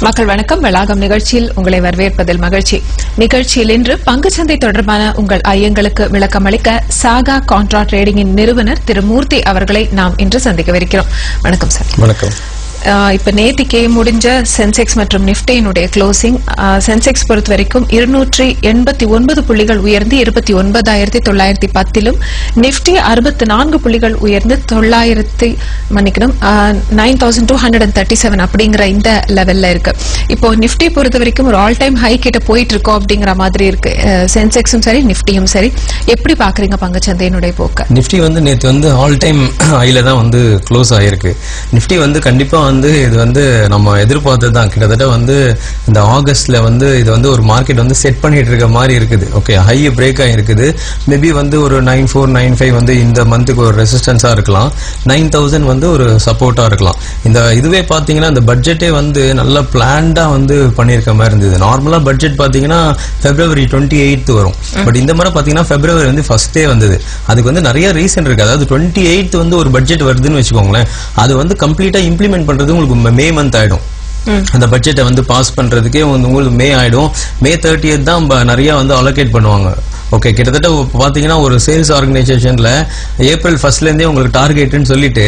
மக்கள் வணக்கம். வளாகம் நிகழ்ச்சியில் உங்களை வரவேற்பதில் மகிழ்ச்சி. நிகழ்ச்சியில் இன்று பங்குச்சந்தை தொடர்பான உங்கள் ஐயங்களுக்கு விளக்கம் அளிக்க சாகா கான்ட்ரா ட்ரேடிங்கின் நிறுவனர் திரு மூர்த்தி அவர்களை நாம் இன்று சந்திக்கவிருக்கிறோம். வணக்கம் சார். வணக்கம். இப்ப நேத்திக்கே முடிஞ்ச சென்செக்ஸ் மற்றும் நிப்டியினுடைய க்ளோசிங், சென்செக்ஸ் பொறுத்த வரைக்கும் 289 புள்ளிகள் உயர்ந்து 29,910 நிப்டி 64 புள்ளிகள் உயர்ந்து 9,237 அப்படிங்கிற இந்த லெவல்ல இருக்கு. இப்போ நிப்டி பொறுத்த வரைக்கும் ஒரு ஆல் டைம் ஹை கிட்ட போயிட்டு இருக்கோம் அப்படிங்கிற மாதிரி இருக்கு. சென்செக்ஸும் சரி நிப்டியும் சரி, எப்படி பாக்குறீங்க பங்குச்சந்தையினுடைய போக்க? நிப்டி வந்து நேற்று வந்து ஆல் டைம் ஹைல தான் வந்து க்ளோஸ் ஆயிருக்கு. நிப்டி வந்து கண்டிப்பா வந்து இது வந்து நம்ம எதிர்பார்த்ததுதான். கிட்டத்தட்ட வந்து இந்த ஆகஸ்ட்ல வந்து இது வந்து ஒரு மார்க்கெட் வந்து செட் பண்ணிட்டு இருக்க மாதிரி இருக்குது. ஓகே, ஹை பிரேக் ஆயிருக்குது. மேபி வந்து ஒரு 9495 வந்து இந்த மந்த்துக்கு ஒரு ரெசிஸ்டன்ஸா இருக்கலாம். 9000 வந்து ஒரு சப்போர்ட்டா இருக்கலாம். இந்த இதுவே பாத்தீங்கன்னா இந்த பட்ஜெட்டே வந்து நல்ல பிளான்டா வந்து பண்ணிருக்க மாதிரி இருந்தது. நார்மலா பட்ஜெட் பாத்தீங்கன்னா February 28 வரும். பட் இந்த மாதிரி பாத்தீங்கன்னா February வந்து ஃபர்ஸ்டே வந்தது. அதுக்கு வந்து நிறைய ரீசன் இருக்கு. அதாவது 28 வந்து ஒரு பட்ஜெட் வருதுன்னு வச்சுக்கோங்களேன், அது வந்து கம்ப்ளீட்டா இம்ப்ளிமெண்ட் பண்றது உங்களுக்கு மே மந்த் ஆயிடும். அந்த பட்ஜெட்டை வந்து பாஸ் பண்றதுக்கே உங்களுக்கு மே ஆயிடும். May 30th தான் நிறைய வந்து அலோகேட் பண்ணுவாங்க. ஓகே, கிட்டத்தட்ட பாத்தீங்கன்னா ஒரு சேல்ஸ் ஆர்கனைசேஷன்ல April 1st இருந்தே உங்களுக்கு டார்கெட்னு சொல்லிட்டு,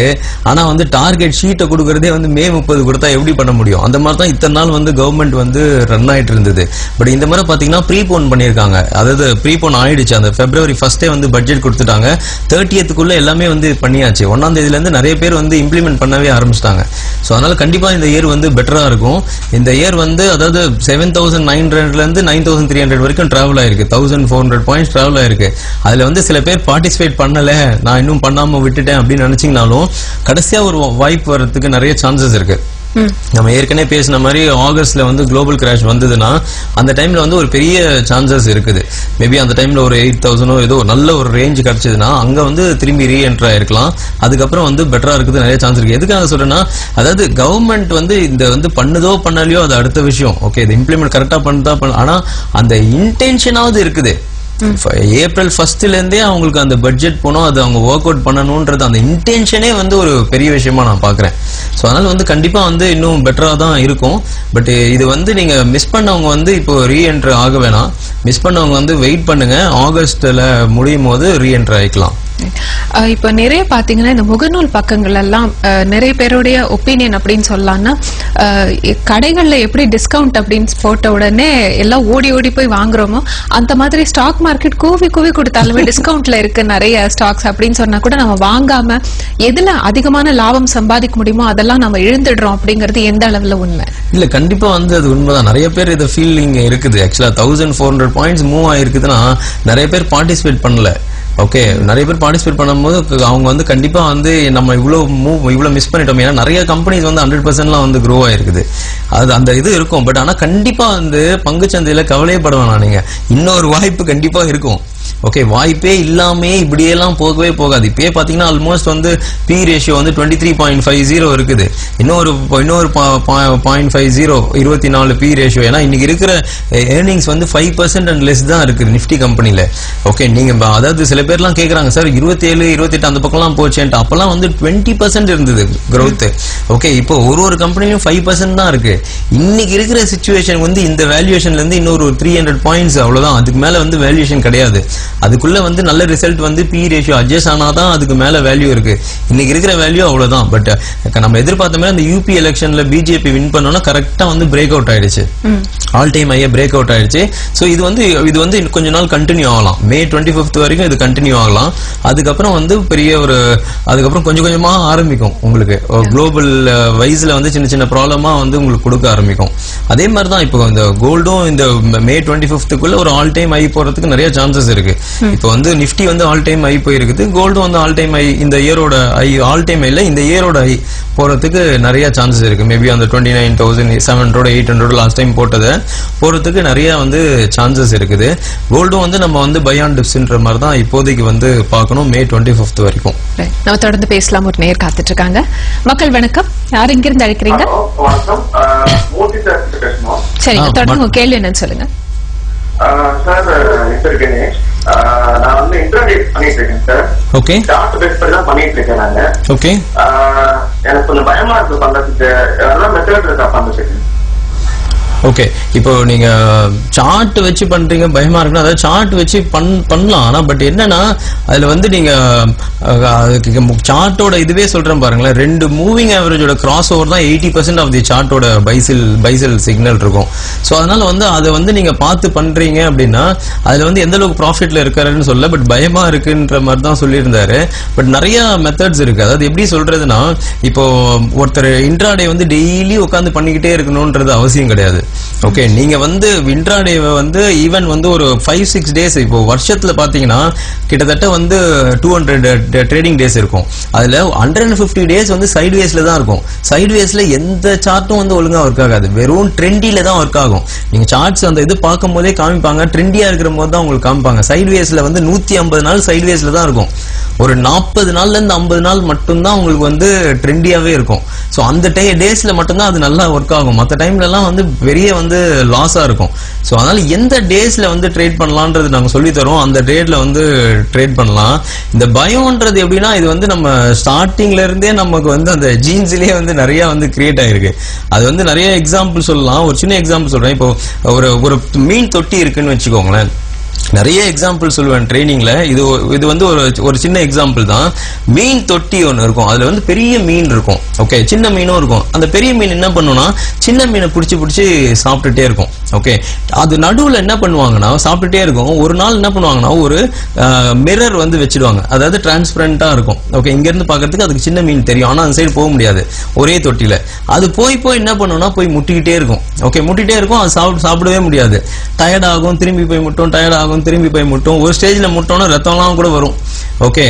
ஆனா வந்து டார்கெட் ஷீட்டை கொடுக்கறதே வந்து May 30 கொடுத்தா எப்படி பண்ண முடியும்? அந்த மாதிரி தான் இத்தனை நாள் வந்து கவர்மெண்ட் வந்து ரன் ஆயிட்டு இருந்தது. பட் இந்த மாதிரி பாத்தீங்கன்னா ப்ரீபோன் பண்ணிருக்காங்க. அதாவது ப்ரீபோன் ஆயிடுச்சு. அந்த February 1st வந்து பட்ஜெட் கொடுத்துட்டாங்க. 30th எல்லாமே வந்து பண்ணியாச்சு. 1ஆம் தேதியில இருந்து நிறைய பேர் வந்து இம்ப்ளிமெண்ட் பண்ணவே ஆரம்பிச்சிட்டாங்க. சோ அதனால கண்டிப்பா இந்த இயர் வந்து பெட்டரா இருக்கும். இந்த இயர் வந்து அதாவது 7,900 இருந்து 9,300 வரைக்கும் டிராவல் ஆயிருக்கு. 1,400 பாயிண்ட்ஸ் டிராவல் ஆயிருக்கு. அதுல வந்து சில பேர் பார்ட்டிசிபேட் பண்ணல, நான் இன்னும் பண்ணாம விட்டுட்டேன் அப்படின்னு நினைச்சீங்கனாலும் கடைசியா ஒரு வாய்ப்பு வர்றதுக்கு நிறைய சான்சஸ் இருக்கு. நம்ம ஏற்கனவே பேசின மாதிரி ஆகஸ்ட்ல வந்து குளோபல் கிராஷ் வந்ததுன்னா அந்த டைம்ல வந்து ஒரு பெரிய சான்சஸ் இருக்குது. மேபி அந்த டைம்ல ஒரு 8,000 ஏதோ நல்ல ஒரு ரேஞ்ச் கிடைச்சதுன்னா அங்க வந்து திரும்பி ரீஎன்டர் ஆயிருக்கலாம். அதுக்கப்புறம் வந்து பெட்டரா இருக்குது நிறைய சான்ஸ் இருக்கு. எதுக்காக சொல்றேன்னா, அதாவது கவர்மெண்ட் வந்து இந்த வந்து பண்ணுதோ பண்ணலையோ அது அடுத்த விஷயம். ஓகே, இது இம்ப்ளிமெண்ட் கரெக்டா பண்ணுதா ஆனா அந்த இன்டென்ஷனாவது இருக்குது. April 1st இருந்தே அவங்களுக்கு அந்த பட்ஜெட் போனோம், அது அவங்க ஒர்க் அவுட் பண்ணணும்ன்றது அந்த இன்டென்ஷனே வந்து ஒரு பெரிய விஷயமா நான் பாக்குறேன். சோ அதனால வந்து கண்டிப்பா வந்து இன்னும் பெட்டரா தான் இருக்கும். பட் இது வந்து நீங்க மிஸ் பண்ணவங்க வந்து இப்போ ரீஎன்டர் ஆக வேணாம். மிஸ் பண்ணவங்க வந்து வெயிட் பண்ணுங்க, ஆகஸ்ட்ல முடியும் போது ரீஎன்டர் ஆயிக்கலாம். இப்ப நிறைய பாத்தீங்கன்னா இந்த முகநூல் பக்கங்கள் எல்லாம் நிறைய பேருடைய ஒப்பீனியன் அப்படின்னு சொல்லலாம்னா, கடைகள்ல எப்படி டிஸ்கவுண்ட் அப்படின்னு போட்ட உடனே எல்லாம் ஓடி ஓடி போய் வாங்குறோமோ அந்த மாதிரி ஸ்டாக் மார்க்கெட் கூவி கூவி கொடுத்தாலுமே டிஸ்கவுண்ட்ல இருக்கு நிறைய ஸ்டாக்ஸ் அப்படின்னு சொன்னா கூட நம்ம வாங்காம எதுல அதிகமான லாபம் சம்பாதிக்க முடியுமோ அதெல்லாம் நம்ம இழந்துடுறோம். அப்படிங்கிறது எந்த அளவுல உண்மை? இல்ல, கண்டிப்பா வந்து அது உண்மைதான். நிறைய பேர் இதை ஃபீலிங் இருக்குது. ஆக்சுவலா 1,400 பாயிண்ட்ஸ் மூவ் ஆயிருக்குதுன்னா நிறைய பேர் பார்ட்டிசிபேட் பண்ணல. ஓகே, நிறைய பேர் பார்ட்டிசிபேட் பண்ணும்போது அவங்க வந்து கண்டிப்பா வந்து நம்ம இவ்வளவு மிஸ் பண்ணிட்டோம். ஏன்னா நிறைய கம்பெனிஸ் வந்து 100% வந்து க்ரோ ஆயிருக்குது. அது அந்த இது இருக்கும். பட் ஆனா கண்டிப்பா வந்து பங்குச்சந்தையில கவலையப்பட வேணாம். நீங்க இன்னொரு வாய்ப்பு கண்டிப்பா இருக்கும். ஓகே, வாய்ப்பே இல்லாமே இப்படியெல்லாம் போகவே போகாது. இப்பயே பாத்தீங்கன்னா ஆல்மோஸ்ட் வந்து பி ரேஷியோ வந்து 23.50 இருக்குது. இன்னொரு 0.50 24 பி ரேஷியோ. ஏன்னா இன்னைக்கு இருக்கிற ஏர்னிங்ஸ் வந்து 5% அண்ட் லெஸ் தான் இருக்குது நிப்டி கம்பெனில. ஓகே, நீங்க அதாவது சில பேர்லாம் கேக்குறாங்க, சார் 27 28 அந்த பக்கம்லாம் போச்சேன்ட்டு. அப்பெல்லாம் வந்து 20% இருந்தது growth. ஓகே, இப்போ ஒரு கம்பெனியும் 5% தான் இருக்கு. இன்னைக்கு இருக்கிற சிச்சுவேஷன் வந்து இந்த வேல்யூவேஷன்ல இருந்து இன்னொரு 300 பாயிண்ட்ஸ் அவ்வளவுதான். அதுக்கு மேல வந்து வேல்யூவேஷன் கிடையாது. அதுக்குள்ள வந்து நல்ல ரிசல்ட் வந்து பி ரேஷியோ அட்ஜஸ்ட் ஆனாதான் அதுக்கு மேல வேல்யூ இருக்கு. இன்னைக்கு இருக்கிற வேல்யூ அவ்வளவுதான். பட் நம்ம எதிர்பார்த்த மாதிரி அந்த யூபி எலெக்ஷன்ல பிஜேபி வின் பண்ணோம்னா கரெக்டா வந்து பிரேக் அவுட் ஆயிடுச்சு. ஆல் டைம் ஹையா பிரேக் அவுட் ஆயிடுச்சு. சோ இது வந்து கொஞ்ச நாள் கண்டினியூ ஆகலாம். May 25th வரைக்கும் இது கண்டினியூ ஆகலாம். அதுக்கப்புறம் வந்து பெரிய ஒரு அதுக்கப்புறம் கொஞ்சம் கொஞ்சமா ஆரம்பிக்கும். உங்களுக்கு குளோபல் வைஸ்ல வந்து சின்ன சின்ன ப்ராப்ளமா வந்து உங்களுக்கு கொடுக்க ஆரம்பிக்கும். அதே மாதிரி தான் இப்போ இந்த கோல்டும் இந்த May 25th ஒரு ஆல் டைம் ஹை போறதுக்கு நிறைய சான்சஸ் இருக்கு. இப்போ வந்து நிப்டி வந்து ஆல் டைம் ஹை போயிருக்குது. கோல்டும் வந்து ஆல் டைம் ஹை, இந்த இயரோட ஹை, ஆல் டைம் ஹை இல்ல இந்த இயரோட ஹை போறதுக்கு நிறைய சான்சஸ் இருக்கு. மேபி அந்த 29,700 800 லாஸ்ட் டைம் போட்டது போறதுக்கு நிறைய வந்து சான்சஸ் இருக்குது. கோல்டும் வந்து நம்ம வந்து பை ஆன் டிப்ஸ்ன்ற மாதிரி தான் இப்போதைக்கு வந்து பார்க்கணும் May 25th வரைக்கும். நம்ம தொடர்ந்து பேசலாம். ஒரு நேர் காத்துட்டு இருக்காங்க. மக்கள் வணக்கம், யார் இங்கிருந்து அழைக்கிறீங்க? சரிங்க, தொடர்ந்து கேள்வி என்னன்னு சொல்லுங்க. சார் கணேஷ், நான் வந்து இன்டர்நெட் பண்ணிட்டு இருக்கேன் சார். ஓகே, சார்ட் பேஸ் பண்ணி தான் பண்ணிட்டு இருக்கேன் நாங்க. ஓகே, எனக்கு கொஞ்சம் பயமா இருக்கு பண்றதுக்கு. எல்லாம் மெத்தட் இருக்கா பண்றதுக்கு? ஓகே, இப்போ நீங்க சார்ட் வச்சு பண்றீங்க, பயமா இருக்குன்னா அதாவது சார்ட் வச்சு பண்ணலாம். ஆனா பட் என்னன்னா அதுல வந்து நீங்க சார்ட்டோட இதுவே சொல்றேன் பாருங்களேன், 2 மூவிங் ஆவரேஜோட கிராஸ் ஓவர் தான் 80% ஆஃப் தி சார்ட்டோட பைசல் சிக்னல் இருக்கும். ஸோ அதனால வந்து அதை வந்து நீங்க பார்த்து பண்றீங்க அப்படின்னா அதுல வந்து எந்த அளவுக்கு ப்ராஃபிட்ல இருக்காருன்னு சொல்ல, பட் பயமா இருக்குன்ற மாதிரி தான் சொல்லியிருந்தாரு. பட் நிறைய மெத்தட்ஸ் இருக்கு. அதாவது எப்படி சொல்றதுன்னா, இப்போ ஒருத்தர் இன்ட்ராடே வந்து டெய்லி உட்காந்து பண்ணிக்கிட்டே இருக்கணும்ன்றது அவசியம் கிடையாது. ஓகே, நீங்க வந்து இன்ட்ராடேவை வந்து ஈவன் வந்து ஒரு 5-6 டேஸ், இப்போ வருஷத்துல பாத்தீங்கன்னா கிட்டத்தட்ட வந்து 200 ட்ரேடிங் டேஸ் இருக்கும். அதுல 150 டேஸ் வந்து சைட்வேஸ்ல தான் இருக்கும். சைட்வேஸ்ல எந்த சார்ட்டும் வந்து ஒழுங்கா ஒர்க் ஆகாது, வெறும் ட்ரெண்டில தான் ஒர்க் ஆகும். நீங்க சார்ட்ஸ் அந்த இது பார்க்கும் போதே காமிப்பாங்க, ட்ரெண்டியா இருக்கிற போது தான் உங்களுக்கு காமிப்பாங்க. சைட்வேஸ்ல வந்து 150 நாள் சைட்வேஸ்ல தான் இருக்கும். ஒரு 40 நாள்ல இருந்து 50 நாள் மட்டும்தான் உங்களுக்கு வந்து ட்ரெண்டியாவே இருக்கும். ஸோ அந்த டேஸ்ல மட்டும்தான் அது நல்லா ஒர்க் ஆகும். மற்ற டைம்ல எல்லாம் வந்து பெரிய வந்து லாஸா இருக்கும். ஸோ அதனால எந்த டேஸ்ல வந்து ட்ரேட் பண்ணலான்றது நாங்க சொல்லி தரோம், அந்த ட்ரேட்ல வந்து ட்ரேட் பண்ணலாம். இந்த பயம்ன்றது எப்படின்னா, இது வந்து நம்ம ஸ்டார்டிங்ல இருந்தே நமக்கு வந்து அந்த ஜீன்ஸ்லயே வந்து நிறைய வந்து கிரியேட் ஆயிருக்கு. அது வந்து நிறைய எக்ஸாம்பிள் சொல்லலாம். ஒரு சின்ன எக்ஸாம்பிள் சொல்றேன். இப்போ ஒரு மீன் தொட்டி இருக்குன்னு வச்சுக்கோங்களேன். நிறைய எக்ஸாம்பிள் சொல்லுவேன் ட்ரைனிங்ல. இது வந்து ஒரு சின்ன எக்ஸாம்பிள் தான். மீன் தொட்டி ஒன்று இருக்கும், அதுல வந்து பெரிய மீன் இருக்கும். ஓகே, சின்ன மீனும் இருக்கும். அந்த பெரிய மீன் என்ன பண்ணும்னா சின்ன மீனை பிடிச்சி சாப்பிட்டுட்டே இருக்கும். ஓகே, அது நடுவுல என்ன பண்ணுவாங்கன்னா சாப்பிட்டுட்டே இருக்கும். ஒரு நாள் என்ன பண்ணுவாங்கன்னா ஒரு மிரர் வந்து வச்சிடுவாங்க, அதாவது டிரான்ஸ்பரண்டா இருக்கும். ஓகே, இங்க இருந்து பாக்கிறதுக்கு அதுக்கு சின்ன மீன் தெரியும், ஆனா அந்த சைடு போக முடியாது ஒரே தொட்டில. அது போய் என்ன பண்ணும்னா போய் முட்டிக்கிட்டே இருக்கும். ஓகே, முட்டிகிட்டே இருக்கும். அது சாப்பிடவே முடியாது. டயர்ட் ஆகும், திரும்பி போய் முட்டும், டயர்ட் ஆகும், திரும்பி போய் முட்டும். ஒரு ஸ்டேஜ்ல முட்டோம்னா ரத்தம்லாம் கூட வரும். ஓகே,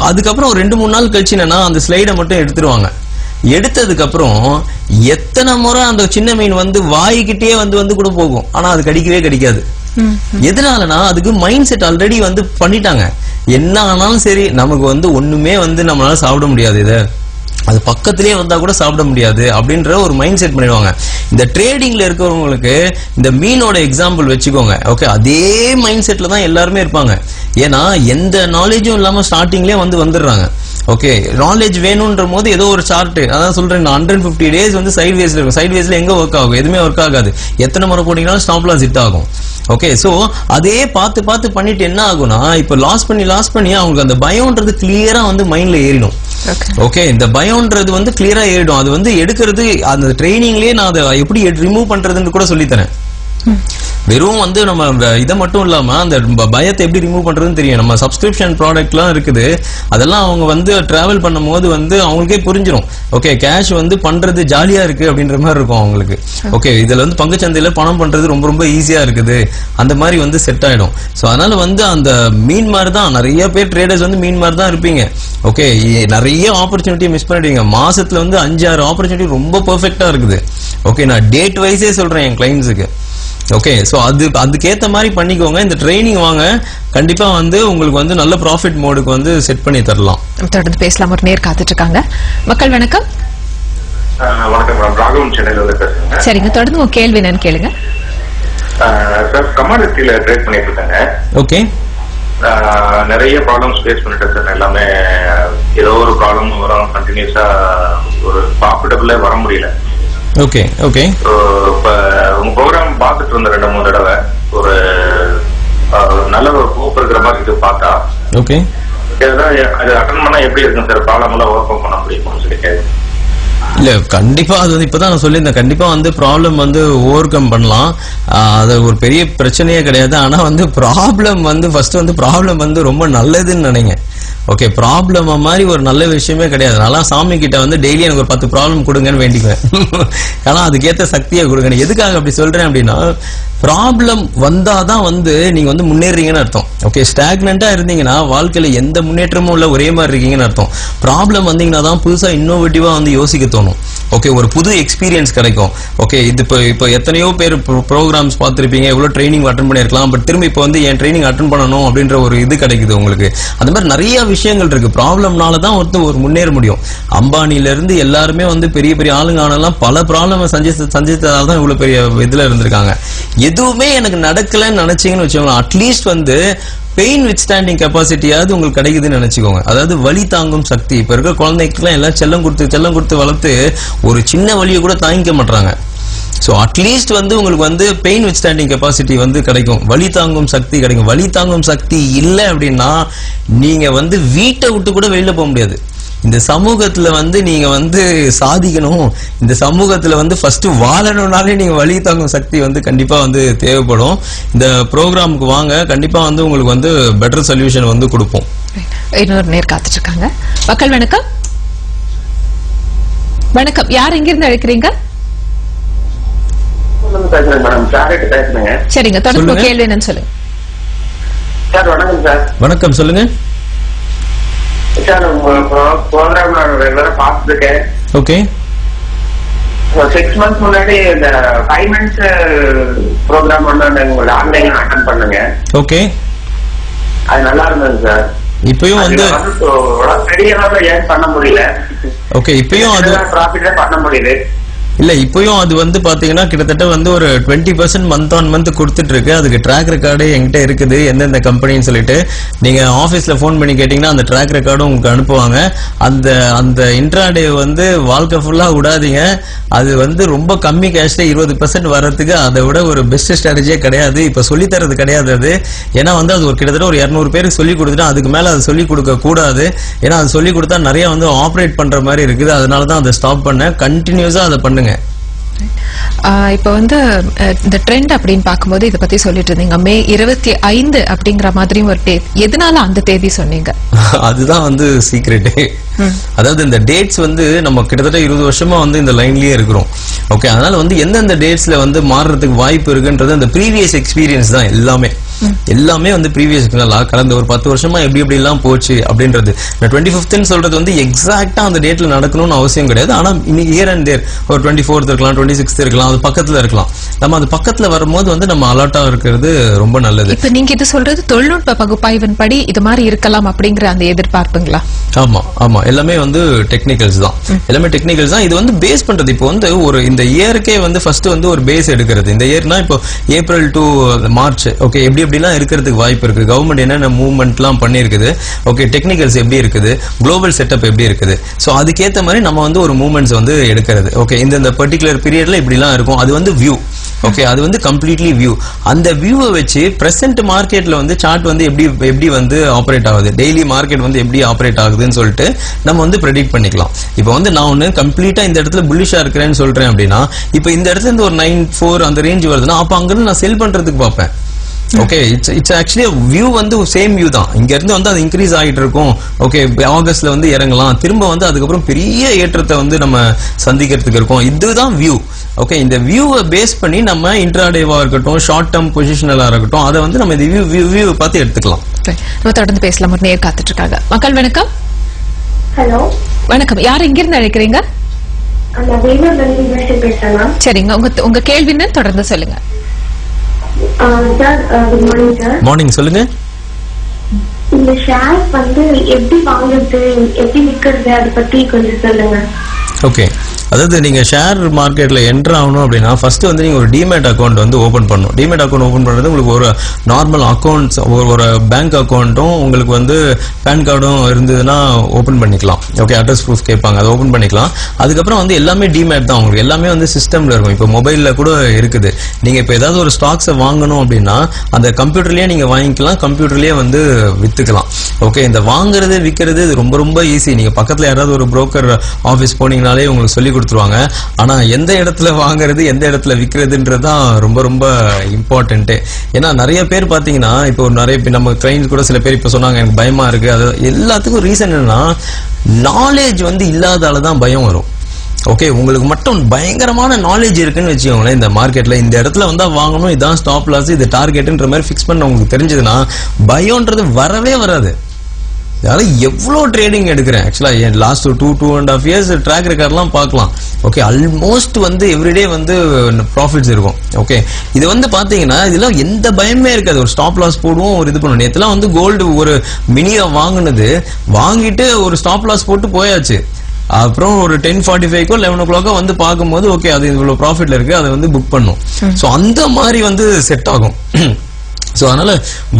அதுக்கப்புறம் ஒரு 2-3 நாள் கழிச்சு என்னன்னா அந்த ஸ்லைடை மட்டும் எடுத்துருவாங்க. எடுத்ததுக்கு அப்புறம் எத்தனை முறை அந்த சின்ன மீன் வந்து வாய்கிட்டே வந்து கூட போகும், ஆனா அது கடிக்கவே கடிக்காது. எதனாலனா அதுக்கு மைண்ட் செட் ஆல்ரெடி வந்து பண்ணிட்டாங்க. என்ன ஆனாலும் சரி, நமக்கு வந்து ஒண்ணுமே வந்து நம்மளால சாப்பிட முடியாது, இதை அது பக்கத்திலே வந்தா கூட சாப்பிட முடியாது அப்படின்ற ஒரு மைண்ட் செட் பண்ணிடுவாங்க. இந்த ட்ரேடிங்ல இருக்கிறவங்களுக்கு இந்த மீனோட எக்ஸாம்பிள் வச்சுக்கோங்க. ஓகே, அதே மைண்ட் செட்ல தான் எல்லாருமே இருப்பாங்க. ஏன்னா எந்த நாலேஜும் இல்லாம ஸ்டார்டிங்லேயே வந்துடுறாங்க. ஓகே, நாலேஜ் வேணும்ன்ற போது ஏதோ ஒரு சார்ட், அதான் சொல்றேன், 150 டேஸ் வந்து சைட்வேஸ்ல இருக்கும். சைட்வேஸ்ல எங்க ஒர்க் ஆகும்? எதுவுமே ஒர்க் ஆகாது. எத்தனை முறை போட்டீங்கன்னா ஸ்டாப் லாஸ் ஹிட் ஆகும். ஓகே, சோ அதே பார்த்து பண்ணிட்டு என்ன ஆகும்னா, இப்ப லாஸ் பண்ணி அவங்களுக்கு அந்த பயம்ன்றது கிளியரா வந்து மைண்ட்ல ஏறிடும். ஓகே, இந்த பயம்ன்றது வந்து கிளியரா ஏறிடும். அது வந்து எடுக்கிறது அந்த ட்ரைனிங்லயே நான் அதை எப்படி ரிமூவ் பண்றதுன்னு கூட சொல்லித்தரேன். வெறும் வந்து நம்ம இதை மட்டும் இல்லாம அந்த பயத்தை எப்படி ரிமூவ் பண்றதுன்னு தெரியும். நம்ம சப்ஸ்கிரிப்ஷன் ப்ராடக்ட்லாம் இருக்குது, அதெல்லாம் அவங்க வந்து டிராவல் பண்ணும் போது வந்து அவங்களுக்கே புரிஞ்சிடும். ஓகே, கேஷ் வந்து பண்றது ஜாலியா இருக்கு அப்படின்ற மாதிரி இருக்கும் அவங்களுக்கு. ஓகே, இதுல வந்து பங்குச்சந்தையில பணம் பண்றது ரொம்ப ஈஸியா இருக்குது, அந்த மாதிரி வந்து செட் ஆயிடும். ஸோ அதனால வந்து அந்த மீன் மாதிரி தான் நிறைய பேர் ட்ரேடர்ஸ் வந்து மீன் மாதிரி தான் இருப்பீங்க. ஓகே, நிறைய ஆப்பர்ச்சுனிட்டி மிஸ் பண்ணிடுவீங்க. மாசத்துல வந்து 5-6 ஆப்பர்ச்சுனிட்டி ரொம்ப பெர்ஃபெக்டா இருக்குது. ஓகே, நான் டேட் வைஸே சொல்றேன் என் கிளைண்ட்ஸுக்கு. ஓகே, சோ அதுக்கேத்த மாதிரி பண்ணிக்கோங்க. இந்த ட்ரைனிங் வாங்க, கண்டிப்பா வந்து உங்களுக்கு வந்து நல்ல ப்ராஃபிட் மோடுக்கு வந்து செட் பண்ணி தரலாம். தொடர்ந்து பேசலாம். ஒரு நேர் காத்துட்டு இருக்காங்க. மக்கள் வணக்கம். வணக்கம் மேடம், ராகவன் சென்னையில இருந்து பேசுறேன். சரிங்க, தொடர்ந்து உங்க கேள்வி என்னன்னு கேளுங்க. சார், கமாடிட்டியில ட்ரேட் பண்ணிட்டு இருக்காங்க. ஓகே, நிறைய ப்ராப்ளம்ஸ் ஃபேஸ் பண்ணிட்டு சார். எல்லாமே ஏதோ ஒரு ப்ராப்ளம் வரும், கண்டினியூஸா ஒரு ப்ராஃபிட்டபிளே வர முடியல. ஓகே ஓகே, இப்ப உங்க ப்ரோக்ராம் பார்த்துட்டு இருந்த 2-3 தடவை ஒரு நல்ல ஒரு ஹோப் இருக்கிற மாதிரி இது பார்த்தா. ஓகே, அது அட்டன் பண்ணா எப்படி இருக்குங்க சார்? ப்ராப்ளம் எல்லாம் ஓவர் கம் பண்ண முடியுமான்னு சொல்லி கேட்குறேன். இல்ல கண்டிப்பா அது வந்து இப்பதான் நான் சொல்லியிருந்தேன், கண்டிப்பா வந்து ப்ராப்ளம் வந்து ஓவர் கம் பண்ணலாம். அது ஒரு பெரிய பிரச்சனையே கிடையாது. ஆனா வந்து ப்ராப்ளம் வந்து ஃபர்ஸ்ட் வந்து ப்ராப்ளம் வந்து ரொம்ப நல்லதுன்னு நினைங்க. ஓகே, ப்ராப்ளம் மாதிரி ஒரு நல்ல விஷயமே கிடையாது. அதனால சாமி கிட்ட வந்து டெய்லி எனக்கு ஒரு 10 ப்ராப்ளம் கொடுங்கன்னு வேண்டிக்குவேன். ஆனா அதுக்கேற்ற சக்தியை கொடுங்க. எதுக்காக அப்படி சொல்றேன் அப்படின்னா, ப்ராப்ளம் வந்தாதான் வந்து நீங்க வந்து முன்னேறீங்கன்னு அர்த்தம். ஓகே, ஸ்டாக்னண்டா இருந்தீங்கன்னா வாழ்க்கையில எந்த முன்னேற்றமும் இல்ல, ஒரே மாதிரி இருக்கீங்கன்னு அர்த்தம். ப்ராப்ளம் வந்தீங்கன்னா தான் புதுசா இன்னோவேட்டிவா வந்து யோசிக்க தோணும். ஓகே, ஒரு புது எக்ஸ்பீரியன்ஸ் கிடைக்கும். ஓகே, இது இப்போ எத்தனையோ பேர் ப்ரோக்ராம்ஸ் பார்த்துருப்பீங்க, எவ்வளவு ட்ரைனிங் அட்டன் பண்ணிருக்கலாம். பட் திரும்பி இப்போ வந்து என் ட்ரைனிங் அட்டன் பண்ணணும் அப்படின்ற ஒரு இது கிடைக்குது உங்களுக்கு. அந்த மாதிரி நிறைய விஷயங்கள் இருக்கு. ப்ராப்ளம்னால தான் ஒரு முன்னேற முடியும். அம்பானில இருந்து எல்லாருமே வந்து பெரிய பெரிய ஆளுங்க ஆனாலும் பல ப்ராப்ளம் சந்தித்ததால தான் இவ்வளவு பெரிய இதுல இருந்திருக்காங்க. எதுவுமே எனக்கு நடக்கலன்னு நினைச்சீங்கன்னு வச்சுக்கோங்க, அட்லீஸ்ட் வந்து பெயின் வித் ஸ்டாண்டிங் கெப்பாசிட்டியாவது உங்களுக்கு கிடைக்குதுன்னு நினைச்சுக்கோங்க. அதாவது வலி தாங்கும் சக்தி. இப்ப இருக்க குழந்தைக்கெல்லாம் எல்லாம் செல்லம் கொடுத்து வளர்த்து ஒரு சின்ன வலியை கூட தாங்கிக்க மாட்டாங்க. ஸோ அட்லீஸ்ட் வந்து உங்களுக்கு வந்து பெயின் வித் ஸ்டாண்டிங் கெப்பாசிட்டி வந்து கிடைக்கும், வலி தாங்கும் சக்தி கிடைக்கும். வலி தாங்கும் சக்தி இல்லை அப்படின்னா நீங்க வந்து வீட்டை விட்டு கூட வெளியில போக முடியாது. இந்த சமூகத்துல வந்து நீங்க வந்து சாதிக்கணும், இந்த சமூகத்துல வந்து ஃபர்ஸ்ட் வாழணும்னாலே நீங்க வலி தாங்கும் சக்தி வந்து கண்டிப்பா வந்து தேவைப்படும். இந்த ப்ரோக்ராமுக்கு வாங்க, கண்டிப்பா வந்து உங்களுக்கு வந்து பெட்டர் சொல்யூஷன் வந்து கொடுப்போம். இன்னொரு நேர் காத்துட்டு இருக்காங்க. மக்கள் வணக்கம். வணக்கம், யார் எங்கிருந்து அழைக்கிறீங்க? சரிங்க, தொடர்பு கேள்வி என்னன்னு சொல்லுங்க. சார் வணக்கம் சார். வணக்கம், சொல்லுங்க சார். உங்க ப்ரோக்ராம் நான் ரெகுலரா பார்த்துருக்கேன். ஓகே. 6 months முன்னாடி இந்த 5 months ப்ரோக்ராம் ஒன்று உங்களை ஆன்லைன்ல அட்டெண்ட் பண்ணுங்க. ஓகே, அது நல்லா இருந்தது சார். இப்பயும் வந்து பெரிய அளவுல ஏன் பண்ண முடியல. ஓகே, இப்பயும் அது ப்ராஃபிட்டே பண்ண முடியுது இல்ல. இப்பயும் அது வந்து பாத்தீங்கன்னா கிட்டத்தட்ட வந்து ஒரு 20% மந்த் ஆன் மந்த் கொடுத்துட்டு இருக்கு. அதுக்கு ட்ராக் ரெக்கார்டு என்கிட்ட இருக்குது, எந்தெந்த கம்பெனின்னு சொல்லிட்டு. நீங்க ஆபீஸ்ல போன் பண்ணி கேட்டீங்கன்னா அந்த ட்ராக் ரெக்கார்டும் உங்களுக்கு அனுப்புவாங்க. அந்த இன்ட்ராடே வந்து வாழ்க்கை ஃபுல்லா விடாதீங்க. அது வந்து ரொம்ப கம்மி கேஷ்ல 20% வர்றதுக்கு அதை விட ஒரு பெஸ்ட் ஸ்ட்ராட்டஜியே கிடையாது. இப்ப சொல்லி தரது கிடையாது அது. ஏன்னா வந்து அது ஒரு கிட்டத்தட்ட ஒரு 200 பேருக்கு சொல்லி கொடுத்துட்டா அதுக்கு மேல அது சொல்லி கொடுக்க கூடாது. ஏன்னா அது சொல்லி கொடுத்தா நிறைய வந்து ஆப்ரேட் பண்ற மாதிரி இருக்குது. அதனாலதான் அதை ஸ்டாப் பண்ணேன். கண்டினியூஸா அதை பண்ணுங்க. இப்ப வந்து இந்த ட்ரெண்ட் அப்படின்னு பார்க்கும்போது இதை பத்தி சொல்லிட்டு இருந்தீங்க. மே 25 அப்படிங்கிற மாதிரி ஒரு டேட். எதனால அந்த தேதி சொன்னீங்க? அதுதான் வந்து சீக்ரெட். அதாவது இந்த டேட்ஸ் வந்து நம்ம கிட்டத்தட்ட 20 வருஷமா வந்து இந்த லைன்லயே இருக்கிறோம். ஓகே, அதனால வந்து எந்தெந்த டேட்ஸ்ல வந்து மாறுறதுக்கு வாய்ப்பு இருக்குன்றது அந்த ப்ரீவியஸ் எக்ஸ்பீரியன்ஸ் தான். எல்லாமே வந்து ப்ரீவியஸ் கடந்த ஒரு 10 வருஷமா எப்படி எல்லாம் போச்சு அப்படின்றது. 25th சொல்றது வந்து எக்ஸாக்டா அந்த டேட்ல நடக்கணும்னு அவசியம் கிடையாது. ஆனா இன்னைக்கு இயர் அண்ட் தேர் ஒரு 24th இருக்கலாம், 26th இருக்கலாம், அது பக்கத்துல இருக்கலாம். நம்ம அது பக்கத்துல வரும்போது வந்து நம்ம அலர்ட்டா இருக்கிறது ரொம்ப நல்லது. இப்ப நீங்க இது சொல்றது தொழில்நுட்ப பகுப்பாய்வின் படி இது மாதிரி இருக்கலாம் அப்படிங்கிற அந்த எதிர்பார்ப்புங்களா? ஆமா, எல்லாமே வந்து டெக்னிக்கல்ஸ் தான். எல்லாமே டெக்னிக்கல்ஸ் தான். இது வந்து பேஸ் பண்றது. இப்போ வந்து ஒரு இந்த இயருக்கே வந்து ஃபர்ஸ்ட் வந்து ஒரு பேஸ் எடுக்கிறது. இந்த இயர்னா இப்போ ஏப்ரல் டு மார்ச். ஓகே, எப்படிலாம் இருக்கிறதுக்கு வாய்ப்பு இருக்கு, கவர்மெண்ட் என்னென்ன மூவ்மெண்ட்லாம் பண்ணிருக்குது, ஓகே, டெக்னிக்கல்ஸ் எப்படி இருக்குது, குளோபல் செட்டப் எப்படி இருக்குது. ஸோ அதுக்கேற்ற மாதிரி நம்ம வந்து ஒரு மூவ்மெண்ட்ஸ் வந்து எடுக்கிறது. ஓகே, இந்த பர்டிகுலர் பீரியட்ல இப்படிலாம் இருக்கும். அது வந்து வியூ. ஓகே, அது வந்து கம்ப்ளீட்லி வியூ. அந்த வியூவை வச்சு பிரசன்ட் மார்க்கெட்ல வந்து சார்ட் வந்து எப்படி வந்து ஆப்ரேட் ஆகுது, டெய்லி மார்க்கெட் வந்து எப்படி ஆப்ரேட் ஆகுதுன்னு சொல்லிட்டு நம்ம வந்து ப்ரெடிக்ட் பண்ணிக்கலாம். இப்போ வந்து நான் ஒன்னு கம்ப்ளீட்டா இந்த இடத்துல புல்லிஷா இருக்கிறேன்னு சொல்றேன் அப்படின்னா, இப்போ இந்த இடத்துல இருந்து ஒரு 9.4 அந்த ரேஞ்ச் வருதுன்னா அப்ப அங்கிருந்து நான் செல் பண்றதுக்கு பார்ப்பேன். ஓகே, இட்ஸ் ஆக்சுவலி வியூ வந்து சேம் வியூ தான். இங்க இருந்து வந்து அது இன்க்ரீஸ் ஆகிட்டு இருக்கும். ஓகே, ஆகஸ்ட்ல வந்து இறங்கலாம், திரும்ப வந்து அதுக்கப்புறம் பெரிய ஏற்றத்தை வந்து நம்ம சந்திக்கிறதுக்கு இருக்கும். இதுதான் வியூ. ஓகே, இந்த வியூவை பேஸ் பண்ணி நம்ம இன்ட்ராடேவா இருக்கட்டும், ஷார்ட் டேர்ம் பொசிஷனலா இருக்கட்டும், அதை வந்து நம்ம இந்த வியூ பார்த்து எடுத்துக்கலாம். நம்ம தொடர்ந்து பேசலாம். ஒரு நேர் காத்துட்டு இருக்காங்க. மக்கள் வணக்கம். ஹலோ, வணக்கம், யார் எங்கிருந்து அழைக்கிறீங்க? சரிங்க, உங்க கேள்வின்னு தொடர்ந்து சொல்லுங்க. Sir, good morning sir. Morning, சொல்லுங்க. இந்த ஷேர் வந்து எப்படி வாங்குறது, எப்படி விற்கிறது, அதை பத்தி கொஞ்சம் சொல்லுங்க. ஓகே, அதாவது நீங்க ஷேர் மார்க்கெட்ல என்டர் ஆகணும் அப்படின்னா ஃபர்ஸ்ட் வந்து நீங்க ஒரு டிமேட் அக்கௌண்ட் வந்து ஓபன் பண்ணணும். டிமேட் அக்கௌண்ட் ஓபன் பண்றது உங்களுக்கு ஒரு நார்மல் அக்கௌண்ட்ஸ், ஒரு பேங்க் அக்கௌண்ட்டும் உங்களுக்கு வந்து பேன் கார்டும் இருந்ததுன்னா ஓபன் பண்ணிக்கலாம். ஓகே, அட்ரஸ் ப்ரூஃப் கேட்பாங்க, அதை ஓபன் பண்ணிக்கலாம். அதுக்கப்புறம் வந்து எல்லாமே டிமேட் தான். உங்களுக்கு எல்லாமே வந்து சிஸ்டம்ல இருக்கும். இப்போ மொபைல்ல கூட இருக்குது. நீங்க இப்போ ஏதாவது ஒரு ஸ்டாக்ஸை வாங்கணும் அப்படின்னா அந்த கம்ப்யூட்டர்லயே நீங்க வாங்கிக்கலாம், கம்ப்யூட்டர்லயே வந்து வித்துக்கலாம். ஓகே, இந்த வாங்குறது விற்கிறது இது ரொம்ப ரொம்ப ஈஸி. நீங்க பக்கத்துல யாராவது ஒரு புரோக்கர் ஆஃபீஸ் போனீங்கனாலே உங்களுக்கு சொல்லி கொடுத்துருவாங்க. ஆனா எந்த இடத்துல வாங்குறது எந்த இடத்துல விற்கிறதுன்றதுதான் ரொம்ப ரொம்ப இம்பார்ட்டன்ட். ஏன்னா நிறைய பேர் பாத்தீங்கன்னா இப்போ நிறைய நம்ம கிளைண்ட்ஸ் கூட சில பேர் இப்ப சொன்னாங்க எனக்கு பயமா இருக்கு. அது எல்லாத்துக்கும் ரீசன் என்னன்னா நாலேஜ் வந்து இல்லாதாலதான் பயம் வரும். ஓகே, உங்களுக்கு மட்டும் பயங்கரமான நாலேஜ் இருக்குன்னு வச்சுக்கோங்களேன், இந்த மார்க்கெட்ல இந்த இடத்துல வந்தா வாங்கணும், இதான் ஸ்டாப் லாஸ், இது டார்கெட்ன்ற மாதிரி ஃபிக்ஸ் பண்ண உங்களுக்கு தெரிஞ்சதுன்னா பயம்ன்றது வரவே வராது. எவ்வளோ ட்ரேடிங் எடுக்கிறேன் ஆக்சுவலா லாஸ்ட் 2.5 years ட்ராக் ரெக்கார்ட்லாம் பார்க்கலாம். ஓகே, ஆல்மோஸ்ட் வந்து எவ்ரிடே வந்து ப்ராஃபிட்ஸ் இருக்கும். ஓகே, இது வந்து பாத்தீங்கன்னா இதெல்லாம் எந்த பயமே இருக்காது. ஒரு ஸ்டாப் லாஸ் போடுவோம், ஒரு இது பண்ணுவோம். நேற்றுலாம் வந்து கோல்டு ஒரு மினியா வாங்கிட்டு ஒரு ஸ்டாப் லாஸ் போட்டு போயாச்சு. அப்புறம் ஒரு 10:45 11 o'clock வந்து பார்க்கும்போது ஓகே அது இவ்வளவு ப்ராஃபிட்ல இருக்கு, அதை வந்து புக் பண்ணும். ஸோ அந்த மாதிரி வந்து செட் ஆகும். ஸோ அதனால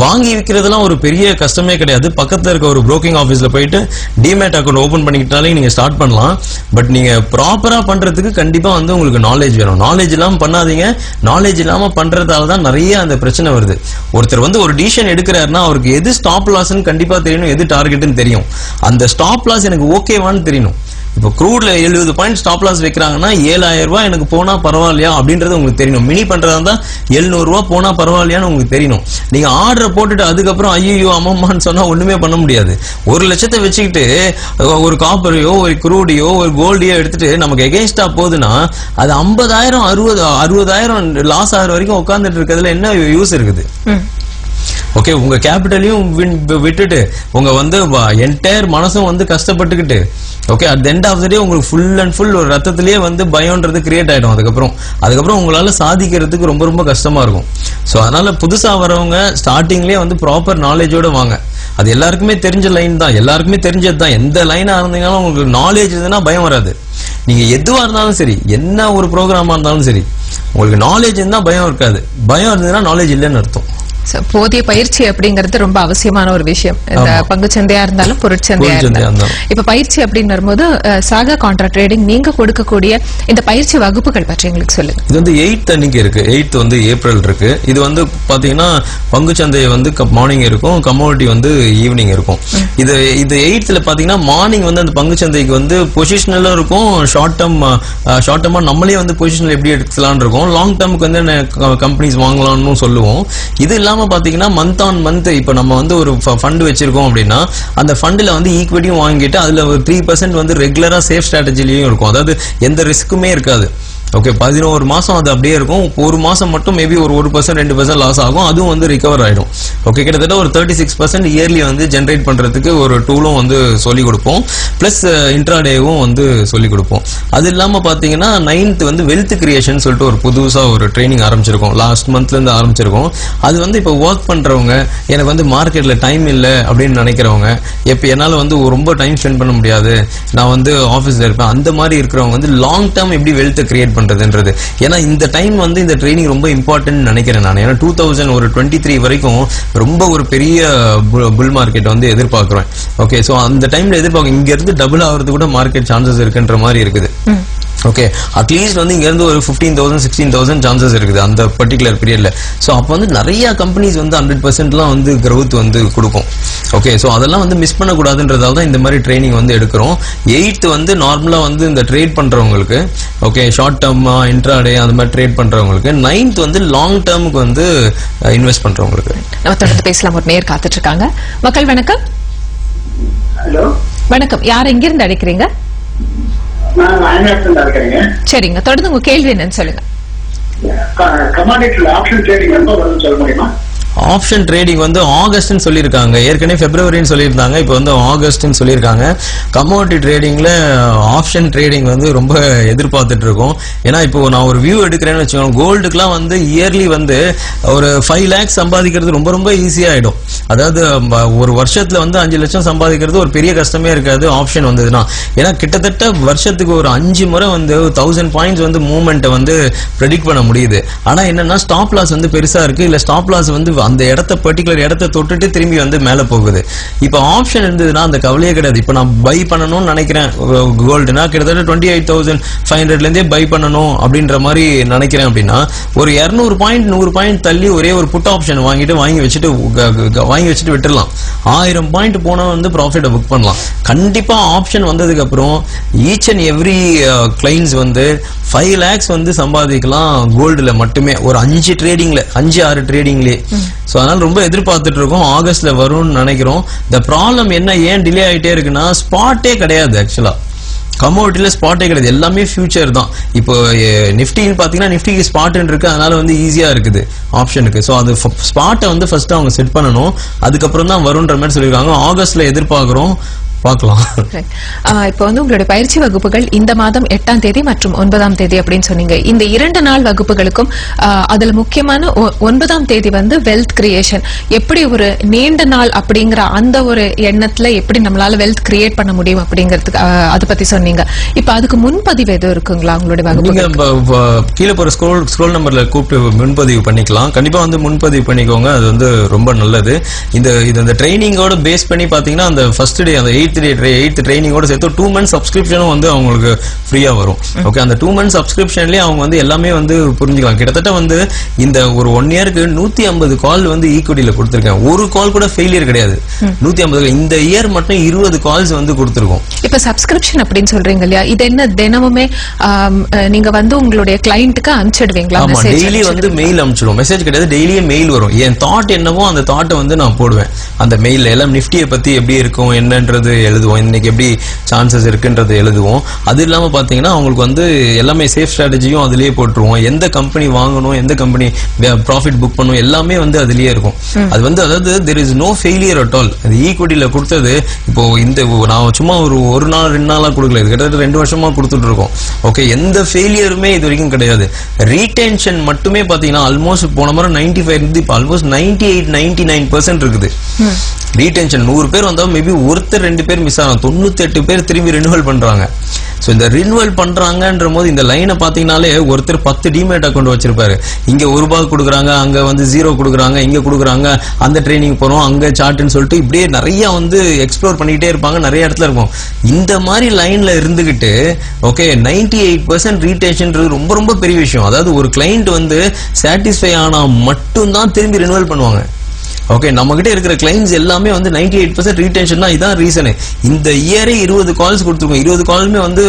வாங்கி விற்கிறதுலாம் ஒரு பெரிய கஷ்டமே கிடையாது. பக்கத்தில் இருக்க ஒரு புரோக்கிங் ஆஃபீஸில் போயிட்டு டிமேட் அக்கௌண்ட் ஓப்பன் பண்ணிக்கிட்டாலே நீங்கள் ஸ்டார்ட் பண்ணலாம். பட் நீங்கள் ப்ராப்பராக பண்ணுறதுக்கு கண்டிப்பாக வந்து உங்களுக்கு நாலேஜ் வேணும். நாலேஜ் இல்லாமல் பண்ணாதீங்க. நாலேஜ் இல்லாமல் பண்ணுறதால தான் நிறைய அந்த பிரச்சனை வருது. ஒருத்தர் வந்து ஒரு டிசிஷன் எடுக்கிறாருன்னா அவருக்கு எது ஸ்டாப் லாஸ்ன்னு கண்டிப்பாக தெரியணும், எது டார்கெட்னு தெரியும். அந்த ஸ்டாப் லாஸ் எனக்கு ஓகேவான்னு தெரியணும். இப்போ க்ரூட்ல 70 பாயிண்ட் ஸ்டாப் லாஸ் வைக்கிறாங்கன்னா 7000 ரூபாய் எனக்கு போனா பரவாயில்லையா அப்படின்றது உங்களுக்கு தெரியணும். மினி பண்றதா இருந்தா 700 ரூபாய் போனா பரவாயில்லையான்னு உங்களுக்கு தெரியணும். நீங்க ஆர்டரை போட்டுட்டு அதுக்கப்புறம் ஐயோ அம்மான்னு சொன்னா ஒண்ணுமே பண்ண முடியாது. 1 லட்சத்தை வச்சுக்கிட்டு ஒரு காப்பரையோ ஒரு க்ரூடையோ ஒரு கோல்டையோ எடுத்துட்டு நமக்கு எகெயின்ஸ்டா போகுதுன்னா அது 50,000 60,000 லாஸ் ஆகிற வரைக்கும் உட்கார்ந்துட்டு இருக்கிறதுல என்ன யூஸ் இருக்குது? ஓகே, உங்க கேபிட்டலையும் விட்டுட்டு உங்க வந்து என்டையர் மனசும் வந்து கஷ்டப்பட்டுக்கிட்டு okay at the end of the day உங்களுக்கு ஃபுல் அண்ட் ஃபுல் ஒரு ரத்தத்திலேயே வந்து பயம்ன்றது கிரியேட் ஆயிடும். அதுக்கப்புறம் உங்களால சாதிக்கிறதுக்கு ரொம்ப ரொம்ப கஷ்டமா இருக்கும். ஸோ அதனால புதுசா வரவங்க ஸ்டார்டிங்லேயே வந்து ப்ராப்பர் நாலேஜோட வாங்க. அது எல்லாருக்குமே தெரிஞ்ச லைன் தான், எல்லாருக்குமே தெரிஞ்சது தான். எந்த லைனா இருந்தீங்கன்னாலும் உங்களுக்கு நாலேஜ் இருந்ததுன்னா பயம் வராது. நீங்க எதுவா இருந்தாலும் சரி, என்ன ஒரு ப்ரோக்ராமா இருந்தாலும் சரி, உங்களுக்கு நாலேஜ் இருந்தா பயம் இருக்காது. பயம் இருந்ததுன்னா நாலேஜ் இல்லைன்னு அர்த்தம். போதிய பயிற்சி அப்படிங்கிறது ரொம்ப அவசியமான ஒரு விஷயம். இந்த பங்குச்சந்தையா இருந்தாலும் பொருட்சந்தையா இருந்தாலும். இப்ப பயிற்சி அப்படின்னு வரும்போது சாகா கான்ட்ராக்ட் ட்ரேடிங் நீங்க கொடுக்கக்கூடிய இந்த பயிற்சி வகுப்புகள் பற்றி எங்களுக்கு சொல்லுங்க. இது வந்து 8th அன்னைக்கு இருக்கு. 8th வந்து ஏப்ரல் இருக்கு. இது வந்து பாத்தீங்கன்னா பங்குச்சந்தை வந்து மார்னிங் இருக்கும், கமோடிட்டி வந்து ஈவினிங் இருக்கும். இது 8th பாத்தீங்கன்னா மார்னிங் வந்து அந்த பங்குச்சந்தைக்கு வந்து பொசிஷனலும் இருக்கும், ஷார்ட் டர்மா நம்மளே வந்து பொசிஷனல் எப்படி எடுக்கலாம்னு இருக்கும், லாங் டர்முக்கு வந்து கம்பெனிஸ் வாங்கலாம்னு சொல்லுவோம். இது இல்லாம பாத்தீங்கன்னா மந்த் ஆன் மந்த் இப்ப நம்ம வந்து ஒரு ஃபண்ட் வச்சிருக்கோம் அப்படின்னா அந்த ஃபண்ட்ல வந்து ஈக்விட்டியும் வாங்கிட்டு அதுல ஒரு 3% வந்து ரெகுலரா சேஃப் ஸ்ட்ராட்டஜிலயும் இருக்கும். அதாவது எந்த ரிஸ்க்குமே இருக்காது. ஓகே, 11 மாசம் அது அப்படியே இருக்கும். ஒரு மாசம் மட்டும் மேபி ஒரு 1% 2% லாஸ் ஆகும், அதுவும் வந்து ரிகவர் ஆயிடும். ஓகே, கிட்டத்தட்ட ஒரு 36% இயர்லி வந்து ஜென்ரேட் பண்றதுக்கு ஒரு டூலும் வந்து சொல்லிக் கொடுப்போம். பிளஸ் இன்ட்ராடேவும் வந்து சொல்லிக் கொடுப்போம். அது இல்லாம பாத்தீங்கன்னா 9th வந்து வெல்த் கிரியேஷன் சொல்லிட்டு ஒரு புதுசா ஒரு ட்ரைனிங் ஆரம்பிச்சிருக்கோம். லாஸ்ட் மந்த்ல இருந்து ஆரம்பிச்சிருக்கோம். அது வந்து இப்போ ஒர்க் பண்றவங்க, எனக்கு வந்து மார்க்கெட்ல டைம் இல்லை அப்படின்னு நினைக்கிறவங்க, எப்ப என்னால வந்து ரொம்ப டைம் ஸ்பெண்ட் பண்ண முடியாது, நான் வந்து ஆபீஸ்ல இருப்பேன், அந்த மாதிரி இருக்கிறவங்க வந்து லாங் டேர்ம் எப்படி வெல்த் கிரியேட் பண்றதுன்றது. ஏன்னா இந்த டைம் வந்து இந்த ட்ரைனிங் ரொம்ப இம்பார்ட்டன்ட் நினைக்கிறேன் நான். ஏன்னா 2023 வரைக்கும் ரொம்ப ஒரு பெரிய புல் மார்க்கெட் வந்து எதிர்பார்க்கிறேன். ஓகே, சோ அந்த டைம்ல எதிர்பார்க்க இங்க இருந்து டபுள் ஆகிறது கூட மார்க்கெட் சான்சஸ் இருக்குன்ற மாதிரி இருக்குது. ஓகே, அட்லீஸ்ட் வந்து இங்க இருந்து ஒரு 15,000 16,000 சான்சஸ் இருக்குது அந்த பர்டிகுலர் பீரியட்ல. ஸோ அப்போ வந்து நிறைய கம்பெனிஸ் வந்து 100%லாம் வந்து growth வந்து கொடுக்கும். ஓகே, ஸோ அதெல்லாம் வந்து மிஸ் பண்ணக்கூடாதுன்றதால தான் இந்த மாதிரி ட்ரைனிங் வந்து எடுக்கிறோம். 8th வந்து நார்மலா வந்து இந்த ட்ரேட் பண்றவங்களுக்கு, ஓகே ஷார்ட் டேர்மா இன்ட்ராடே அந்த மாதிரி ட்ரேட் பண்றவங்களுக்கு, 9th வந்து லாங் டேர்முக்கு வந்து இன்வெஸ்ட் பண்றவங்களுக்கு. நம்ம தொடர்ந்து பேசலாம். ஒரு நேர் காத்துட்டு இருக்காங்க. மக்கள் வணக்கம். ஹலோ வணக்கம், யார் எங்கிருந்து அழைக்கிறீங்க? சரிங்க, தொடர்ந்து உங்க கேள்வி என்னன்னு சொல்லுங்க. கமாடிட்டி ஆப்ஷன் ட்ரேடிங் எப்போ வரும்னு சொல்ல முடியுமா? ஆப்ஷன் ட்ரேடிங் வந்து ஆகஸ்ட்னு சொல்லியிருக்காங்க. ஏற்கனவே பிப்ரவரின்னு சொல்லியிருந்தாங்க, இப்போ வந்து ஆகஸ்ட்னு சொல்லியிருக்காங்க. கமோடிட்டி ட்ரேடிங்ல ஆப்ஷன் ட்ரேடிங் வந்து ரொம்ப எதிர்பார்த்துட்டு இருக்கோம். ஏன்னா இப்போ நான் ஒரு வியூ எடுக்கிறேன்னு வச்சுக்கோங்க, கோல்டுக்குலாம் வந்து இயர்லி வந்து ஒரு 5 lakhs சம்பாதிக்கிறது ரொம்ப ரொம்ப ஈஸியாகிடும். அதாவது ஒரு வருஷத்துல வந்து 5 லட்சம் சம்பாதிக்கிறது ஒரு பெரிய கஷ்டமே இருக்காது ஆப்ஷன் வந்ததுன்னா. ஏன்னா கிட்டத்தட்ட வருஷத்துக்கு ஒரு 5 முறை வந்து 1000 பாயிண்ட்ஸ் வந்து மூவ்மெண்ட்டை வந்து ப்ரெடிக்ட் பண்ண முடியுது. ஆனா என்னன்னா ஸ்டாப் லாஸ் வந்து பெருசா இருக்கு, இல்ல ஸ்டாப் லாஸ் வந்து அந்த இடத்தை பர்டிகுலர் இடத்தை தொட்டுட்டு திரும்பி வந்து மேல போகுது. இப்போ ஆப்ஷன் இருந்ததுன்னா அந்த கவலையே கிடையாது. இப்போ நான் பை பண்ணணும்னு நினைக்கிறேன் கோல்டுனா கிட்டத்தட்ட 28,500 இருந்தே பை பண்ணணும் அப்படின்ற மாதிரி நினைக்கிறேன் அப்படின்னா ஒரு 200 பாயிண்ட் 100 பாயிண்ட் தள்ளி ஒரே ஒரு புட் ஆப்ஷன் வாங்கி வச்சுட்டு விட்டுடலாம். 1000 பாயிண்ட் போனா வந்து ப்ராஃபிட்டை புக் பண்ணலாம். கண்டிப்பா ஆப்ஷன் வந்ததுக்கு அப்புறம் ஈச் அண்ட் எவ்ரி கிளைண்ட்ஸ் வந்து 5 lakhs வந்து சம்பாதிக்கலாம் கோல்டுல மட்டுமே, ஒரு 5 ட்ரேடிங்ல 5-6 ட்ரேடிங்லேயே. ஸோ அதனால ரொம்ப எதிர்பார்த்துட்டு இருக்கோம். ஆகஸ்ட்ல வரும்னு நினைக்கிறோம். இந்த ப்ராப்ளம் என்ன, ஏன் டிலே ஆகிட்டே இருக்குன்னா ஸ்பாட்டே கிடையாது. ஆக்சுவலா கமோடிட்டில ஸ்பாட்டே கிடையாது, எல்லாமே ஃபியூச்சர் தான். இப்போ நிஃப்டின்னு பாத்தீங்கன்னா நிஃப்டிக்கு ஸ்பாட் இருக்கு, அதனால வந்து ஈஸியா இருக்குது ஆப்ஷனுக்கு. ஸோ அது ஸ்பாட்டை வந்து ஃபர்ஸ்ட் அவங்க செட் பண்ணணும், அதுக்கப்புறம் தான் வரும்ன்ற மாதிரி சொல்லியிருக்காங்க. ஆகஸ்ட்ல எதிர்பார்க்கிறோம். பார்க்கலாம். இப்போ வந்து உங்களுடைய பயிற்சி வகுப்புகள் இந்த மாதம் 8ஆம் தேதி மற்றும் 9ஆம் தேதி அப்படின்னு சொன்னீங்க. இந்த 2 நாள் வகுப்புகளுக்கும் அதுல முக்கியமான 9ஆம் தேதி வந்து வெல்த் கிரியேஷன், எப்படி ஒரு நீண்ட நாள் அப்படிங்கிற அந்த ஒரு எண்ணத்துல எப்படி நம்மளால வெல்த் கிரியேட் பண்ண முடியும் அப்படிங்கறதுக்கு அதை பத்தி சொன்னீங்க. இப்ப அதுக்கு முன்பதிவு எதுவும் இருக்குங்களா உங்களுடைய வகுப்பு? நீங்க கீழே போற ஸ்க்ரோல் நம்பர்ல கூப்பிட்டு முன்பதிவு பண்ணிக்கலாம். கண்டிப்பா வந்து முன்பதிவு பண்ணிக்கோங்க, அது வந்து ரொம்ப நல்லது. இந்த ட்ரைனிங்கோட பேஸ் பண்ணி பாத்தீங்கன்னா அந்த ஃபர்ஸ்ட் டே அந்த 8th ட்ரைனிங்கோட சேர்த்து 2 months சப்ஸ்கிரிப்ஷனும் வந்து அவங்களுக்கு ஃப்ரீயா வரும். ஓகே, அந்த 2 months சப்ஸ்கிரிப்ஷன்லயே அவங்க வந்து எல்லாமே வந்து புரிஞ்சுக்கலாம். கிட்டத்தட்ட வந்து இந்த ஒரு 1 இயருக்கு 150 கால் வந்து ஈக்விட்டியில கொடுத்திருக்கேன். ஒரு கால் கூட ஃபெயிலியர் கிடையாது. 150 இந்த இயர் மட்டும் 20 கால்ஸ் வந்து கொடுத்திருக்கோம். இப்ப சப்ஸ்கிரிப்ஷன் அப்படின்னு சொல்றீங்க இல்லையா, இது என்ன தினமுமே நீங்க வந்து உங்களுடைய கிளையண்ட்டுக்கு அனுப்பிச்சிடுவீங்களா? ஆமா, டெய்லி வந்து மெயில் அனுப்பிச்சிடுவோம். மெசேஜ் கிடையாது, டெய்லியே மெயில் வரும். என் தாட் என்னவோ அந்த தாட்டை வந்து நான் போடுவேன் அந்த மெயில்ல. எல்லாம் நிஃப்டியை பத்தி எப்படி இருக்கும் என்னன்றது எழுதுவோம், இன்னைக்கு எப்படி சான்சஸ் இருக்குன்றது எழுதுவோம். அது இல்லாம பாத்தீங்கன்னா அவங்களுக்கு வந்து எல்லாமே சேஃப் ஸ்ட்ராட்டஜியும் அதுலயே போட்டுருவோம். எந்த கம்பெனி வாங்கணும், எந்த கம்பெனி ப்ராஃபிட் புக் பண்ணணும், எல்லாமே வந்து அதுலயே இருக்கும். அது வந்து அதாவது there is no failure at all. அது ஈக்விட்டியில கொடுத்தது இப்போ இந்த நான் சும்மா ஒரு நாள் 2 நாளா கொடுக்கல, இது கிட்டத்தட்ட 2 வருஷமா கொடுத்துட்டு இருக்கோம். ஓகே, எந்த ஃபெயிலியருமே இது வரைக்கும் கிடையாது. ரீடென்ஷன் மட்டுமே பாத்தீங்கன்னா ஆல்மோஸ்ட் போன முறை 95 இருந்து இப்போ ஆல்மோஸ்ட் 98-99% இருக்குது. ரீடென்ஷன் 100 பேர் வந்தா மேபி ஒருத்தர் 2 பேர் மிஸ் ஆகும், 98 பேர் திரும்பி ரினிவல் பண்றாங்க. சோ இந்த ரினிவல் பண்றாங்கன்ற போது இந்த லைனை பாத்தீங்கன்னாலே ஒருத்தர் 10 டிமேட் அக்கௌண்ட் வச்சிருப்பாரு. இங்க ₹1 கொடுக்குறாங்க, அங்க வந்து 0 கொடுக்குறாங்க, இங்க கொடுக்குறாங்க, அந்த ட்ரைனிங் போறோம், அங்க சார்ட்னு சொல்லிட்டு இப்படியே நிறைய வந்து எக்ஸ்ப்ளோர் பண்ணிட்டே இருப்பாங்க, நிறைய இடத்துல இருக்கும். இந்த மாதிரி லைன்ல இருந்துகிட்டு ஓகே 98% ரீடென்ஷன்ன்றது ரொம்ப ரொம்ப பெரிய விஷயம். அதாவது ஒரு கிளையண்ட் வந்து சாட்டிஸ்ஃபை ஆனா மட்டும் தான் திரும்பி ரினிவல் பண்ணுவாங்க. ஓகே, நம்ம கிட்ட இருக்கிற கிளைண்ட்ஸ் எல்லாமே வந்து 98% ரீடென்ஷன் தான். இதான் ரீசன். இந்த இயரே 20 கால்ஸ் கொடுத்துருக்கோம். 20 கால்மே வந்து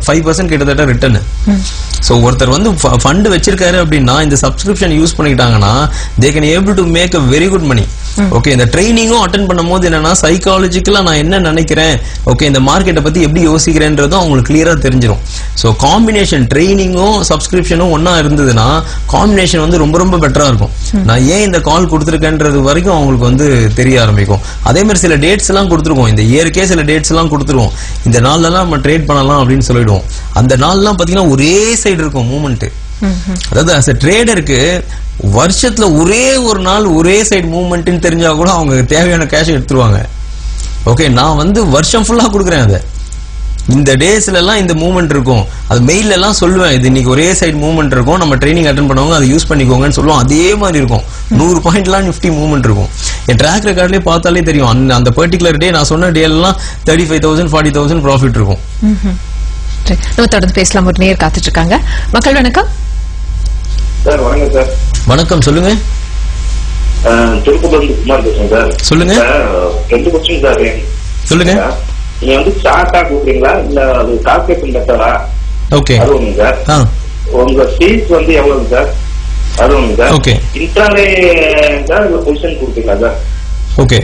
5% கிட்டத்தட்ட ரிட்டர்ன். சோ ஒருத்தர் வந்து ஃபண்ட் வச்சிருக்காரு அப்படின்னா இந்த சப்ஸ்கிரிப்ஷன் யூஸ் பண்ணிட்டாங்கன்னா they can able to make a very good money. Okay, இந்த ட்ரைனிங்கும் அட்டென்ட் பண்ணும்போது என்னன்னா சைக்காலஜிக்கலா நான் என்ன நினைக்கிறேன், ஓகே இந்த மார்க்கெட்டை பத்தி எப்படி யோசிக்கிறேன்றதும் அவங்களுக்கு கிளியரா தெரிஞ்சிடும். சோ காம்பினேஷன் ட்ரைனிங்கும் சப்ஸ்கிரிப்ஷனும் ஒன்னா இருந்ததுன்னா காம்பினேஷன் வந்து ரொம்ப ரொம்ப பெட்டரா இருக்கும். நான் ஏன் இந்த கால் கொடுத்துருக்கேன்றது வரைக்கும் அவங்களுக்கு வந்து தெரிய ஆரம்பிக்கும். அதே மாதிரி சில டேட்ஸ் எல்லாம் கொடுத்துருவோம், இந்த இயற்கே சில டேட்ஸ் எல்லாம் கொடுத்துருவோம், இந்த நாள்லாம் நம்ம ட்ரேட் பண்ணலாம் அப்படின்னு சொல்லிடுவோம். அந்த நாள்லாம் பாத்தீங்கன்னா ஒரே சைடு இருக்கும் மூவ்மெண்ட். அதாவது as a ட்ரேடருக்கு வருஷத்துல ஒரே ஒரு நாள் ஒரே சைடு மூவ்மெண்ட்னு தெரிஞ்சா கூட அவங்க தேவையான கேஷ் எடுத்துருவாங்க. ஓகே, நான் வந்து வருஷம் ஃபுல்லா கொடுக்குறேன். அதை இந்த டேஸ்ல எல்லாம் இந்த மூவ்மெண்ட் இருக்கும். அது மெயில எல்லாம் சொல்லுவேன், இது இன்னைக்கு ஒரே சைடு மூவ்மெண்ட் இருக்கும், நம்ம ட்ரைனிங் அட்டென்ட் பண்ணுவாங்க, அதை யூஸ் பண்ணிக்கோங்கன்னு சொல்லுவோம். அதே மாதிரி இருக்கும். 100 பாயிண்ட்லாம் நிஃப்டி மூவ்மெண்ட் இருக்கும். என் ட்ராக் ரெக்கார்ட்லயே பார்த்தாலே தெரியும். அந்த பர்டிகுலர் டே நான் சொன்ன டே எல்லாம் 35,000 40,000 ப்ராஃபிட் இருக்கும். நம்ம தொடர்ந்து பேசலாம். ஒரு நேர் காத்துட்டு இருக்காங்க. மக்கள் வணக்கம். சார் வணக்கம் சார். வணக்கம், சொல்லுங்க. திருப்பூர்லேருந்து குமார் பேசுறேன் சார். சொல்லுங்க. 2 கொஸ்டின் சார். சொல்லுங்க. நீங்க வந்து சார்ட்டா கொடுக்குறீங்களா இல்ல அது கால்குலேஷன் மெத்தடா? ஓகே, அது ஒண்ணுங்க சார். உங்க ஃபீஸ் வந்து எவ்வளவு சார்? அது ஒண்ணுங்க சார். ஓகே, இன்ட்ராடே சார் இல்ல பொசிஷன் கொடுப்பீங்களா சார்? ஓகே,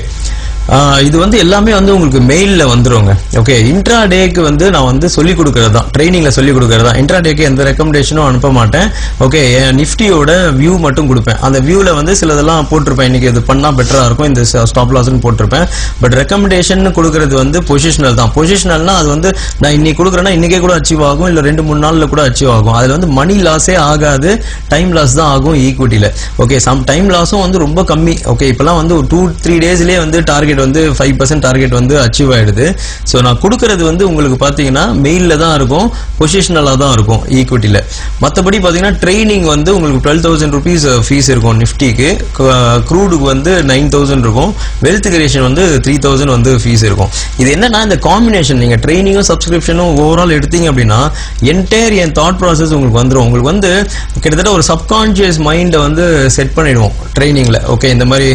இது வந்து எல்லாமே வந்து உங்களுக்கு மெயில்ல வந்துருங்க. ஓகே, இன்ட்ராடேக்கு வந்து நான் வந்து சொல்லி கொடுக்கறது தான், ட்ரைனிங்ல சொல்லி கொடுக்கறது தான். இன்ட்ராடேக்கு எந்த ரெக்கமெண்டேஷனும் அனுப்ப மாட்டேன். ஓகே, நிஃப்டியோட வியூ மட்டும் கொடுப்பேன். அந்த வியூல வந்து சிலதெல்லாம் போட்டிருப்பேன், இன்னைக்கு இது பண்ணா பெட்டரா இருக்கும், இந்த ஸ்டாப் லாஸ்ன்னு போட்டிருப்பேன். பட் ரெக்கமெண்டேஷன் கொடுக்கறது வந்து பொசிஷனல் தான். பொசிஷனல்னா அது வந்து நான் இன்னைக்கு கொடுக்குறேன்னா இன்னைக்கே கூட அச்சீவ் ஆகும், இல்ல 2-3 நாள்ல கூட அச்சீவ் ஆகும். அதுல வந்து மணி லாஸே ஆகாது, டைம் லாஸ் தான் ஆகும் ஈக்விட்டியில. ஓகே, சம் டைம் லாஸும் வந்து ரொம்ப கம்மி. ஓகே, இப்பெல்லாம் வந்து ஒரு 2-3 டேஸ்லயே வந்து டார்கெட் வந்து 5% டார்கெட் வந்து அச்சீவ் ஆயிடுது. சோ நான் கொடுக்கிறது வந்து உங்களுக்கு பாத்தீங்கன்னா மெயில்ல தான் இருக்கும், பொசிஷனலா தான் இருக்கும் ஈக்விட்டியில. மத்தபடி பாத்தீங்கன்னா ட்ரைனிங் வந்து உங்களுக்கு 12,000 rupees ஃபீஸ் இருக்கும் நிஃப்டிக்கு, க்ரூடுக்கு வந்து 9,000 இருக்கும், வெல்த் கிரியேஷன் வந்து 3,000 வந்து ஃபீஸ் இருக்கும். இது என்னன்னா இந்த காம்பினேஷன் நீங்க ட்ரைனிங்கும் சப்ஸ்கிரிப்ஷனும் ஓவரால் எடுத்தீங்க அப்படின்னா என்டையர் என் தாட் ப்ராசஸ் உங்களுக்கு வந்துடும். உங்களுக்கு வந்து கிட்டத்தட்ட ஒரு சப்கான்சியஸ் மைண்டை வந்து செட் பண்ணிடுவோம் ட்ரைனிங்ல. ஓகே, இந்த மாதிரி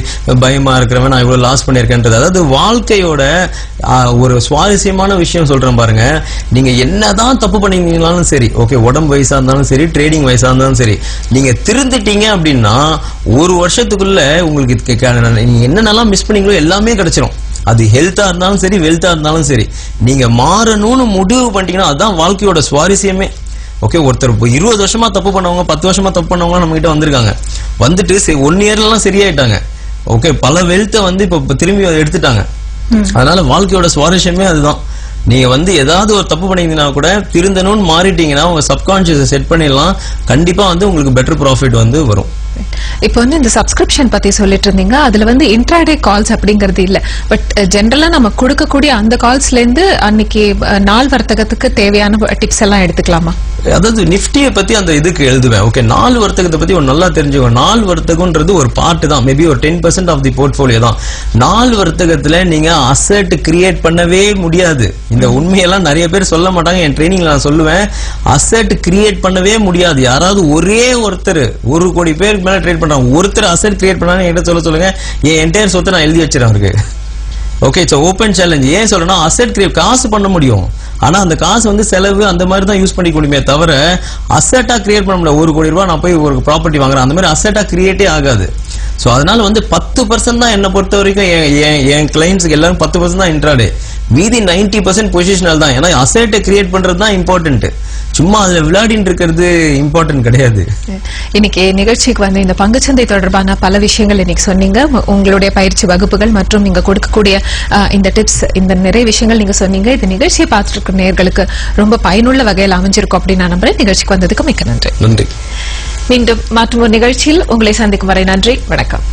பயமா இருக்கிறவன் நான் இவ்வளவு லாஸ் பண்ணியிருக்கேன்றது. அதாவது வாழ்க்கையோட ஒரு சுவாரஸ்யமான விஷயம் சொல்றேன் பாருங்க. நீங்க என்னதான் தப்பு பண்ணீங்கனாலும் சரி, ஓகே உடம்பு வயசா இருந்தாலும் சரி, ட்ரேடிங் வயசா இருந்தாலும் சரி, நீங்க திருந்துட்டீங்க அப்படின்னா ஒரு வருஷத்துக்குள்ள உங்களுக்கு நீங்க என்னென்னலாம் மிஸ் பண்ணீங்களோ எல்லாமே கிடைச்சிரும். அது ஹெல்த்தா இருந்தாலும் சரி, வெல்த்தா இருந்தாலும் சரி, நீங்க மாறணும்னு முடிவு பண்ணிட்டீங்கன்னா அதுதான் வாழ்க்கையோட சுவாரஸ்யமே. ஓகே, ஒருத்தர் 20 வருஷமா தப்பு பண்ணவங்க, 10 வருஷமா தப்பு பண்ணவங்க நம்ம கிட்ட வந்திருக்காங்க. வந்துட்டு 1 இயர்லாம் சரியாயிட்டாங்க. ஓகே, பல வெல்த்தை வந்து இப்ப திரும்பி எடுத்துட்டாங்க. அதனால வாழ்க்கையோட சுவாரஸ்யமே அதுதான். நீங்க வந்து ஏதாவது ஒரு தப்பு பண்ணீங்கன்னா கூட திருந்தணும்னு மாறிட்டீங்கன்னா உங்க சப்கான்சியஸை செட் பண்ணிடலாம். கண்டிப்பா வந்து உங்களுக்கு பெட்டர் ப்ராஃபிட் வந்து வரும். இப்போ வந்து இந்த சப்ஸ்கிரிப்ஷன் பத்தி சொல்லிட்டு இருந்தீங்க. அதுல வந்து இன்ட்ராடே கால்ஸ் அப்படிங்கிறது இல்ல, பட் ஜெனரலா நம்ம கொடுக்கக்கூடிய அந்த கால்ஸ்ல இருந்து அன்னைக்கு நாள் வர்த்தகத்துக்கு தேவையான டிப்ஸ் எல்லாம் எடுத்துக்கலாமா? அதாவது நிஃப்டியை பத்தி அந்த இதுக்கு எழுதுவேன். ஓகே, நாள் வர்த்தகத்தை பத்தி ஒரு நல்லா தெரிஞ்சுக்கோ. நாள் வர்த்தகம்ன்றது ஒரு பார்ட் தான், மேபி ஒரு 10% ஆஃப் தி போர்ட்ஃபோலியோ தான். நாள் வர்த்தகத்துல நீங்க அசெட் கிரியேட் பண்ணவே முடியாது. இந்த உண்மையெல்லாம் நிறைய பேர் சொல்ல மாட்டாங்க. என் ட்ரைனிங்ல நான் சொல்லுவேன், அசெட் கிரியேட் பண்ணவே முடியாது. யாராவது ஒரே ஒருத்தர் 1 கோடி பேருக்கு மேல ட்ரேட் பண்றாங்க, ஒருத்தர் அசெட் கிரியேட் பண்ணான்னு என்கிட்ட சொல்லுங்க, என் என்டையர் சொத்தை நான் எழுதி வச்சிருக்கேன் அவருக்கு. Okay, it's open challenge. ஏன் சொல்றேன்னா, அசெட் கிரியேட் காசு பண்ண முடியும், ஆனா அந்த காசு வந்து செலவு அந்த மாதிரி தான் யூஸ் பண்ணிக்க முடியுமே தவிர அசெட்டா கிரியேட் பண்ண முடியாது. 1 கோடி ரூபாய் நான் போய் ஒரு ப்ராப்பர்ட்டி வாங்குறேன், அந்த மாதிரி அசெட்டா கிரியேட்டே ஆகாது. சோ அதனால வந்து 10% தான் என்ன பொறுத்த வரைக்கும் என் கிளைண்ட்ஸ்க்கு எல்லாரும் 10% தான் இன்ட்ராடே, மீதி 90% பொசிஷனல் தான். ஏன்னா அசெட்டை கிரியேட் பண்றது தான் இம்பார்ட்டன்ட், சும்மா அதுல விளையாடிட்டு இருக்கிறது இம்பார்ட்டன்ட் கிடையாது. இன்னைக்கு நிகழ்ச்சிக்கு வந்து இந்த பங்குச்சந்தை தொடர்பான பல விஷயங்கள் இன்னைக்கு சொன்னீங்க. உங்களுடைய பயிற்சி வகுப்புகள் மற்றும் நீங்க கொடுக்கக்கூடிய இந்த டிப்ஸ், இந்த நிறைய விஷயங்கள் நீங்க சொன்னீங்க. இந்த நிகழ்ச்சியை பார்த்துட்டு இருக்கிற நேயர்களுக்கு ரொம்ப பயனுள்ள வகையில் அமைஞ்சிருக்கும் அப்படின்னு நான் நம்புறேன். நிகழ்ச்சிக்கு வந்ததுக்கு மிக்க நன்றி. நன்றி. மீண்டும் மற்றும் ஒரு நிகழ்ச்சியில் உங்களை சந்திக்கும் வரை நன்றி, வணக்கம்.